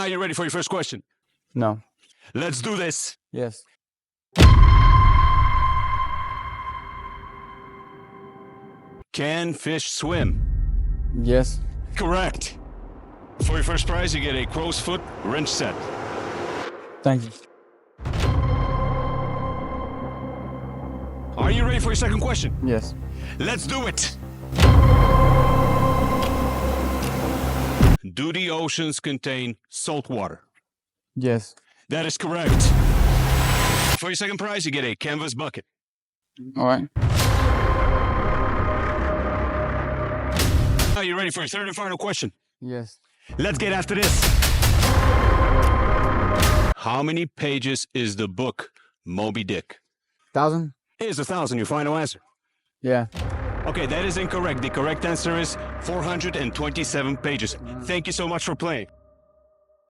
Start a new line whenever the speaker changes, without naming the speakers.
Are you ready for your first question?
No.
Let's do this.
Yes.
Can fish swim?
Yes.
Correct. For your first prize, you get a crow's foot wrench set.
Thank you.
Are you ready for your second question?
Yes.
Let's do it. Do the oceans contain salt water?
Yes.
That is correct. For your second prize, you get a canvas bucket.
All right.
Are you ready for your third and final question?
Yes.
Let's get after this. How many pages is the book Moby Dick?
1,000?
Here's 1,000, your final answer.
Yeah.
Okay, that is incorrect. The correct answer is 427 pages. Thank you so much for playing.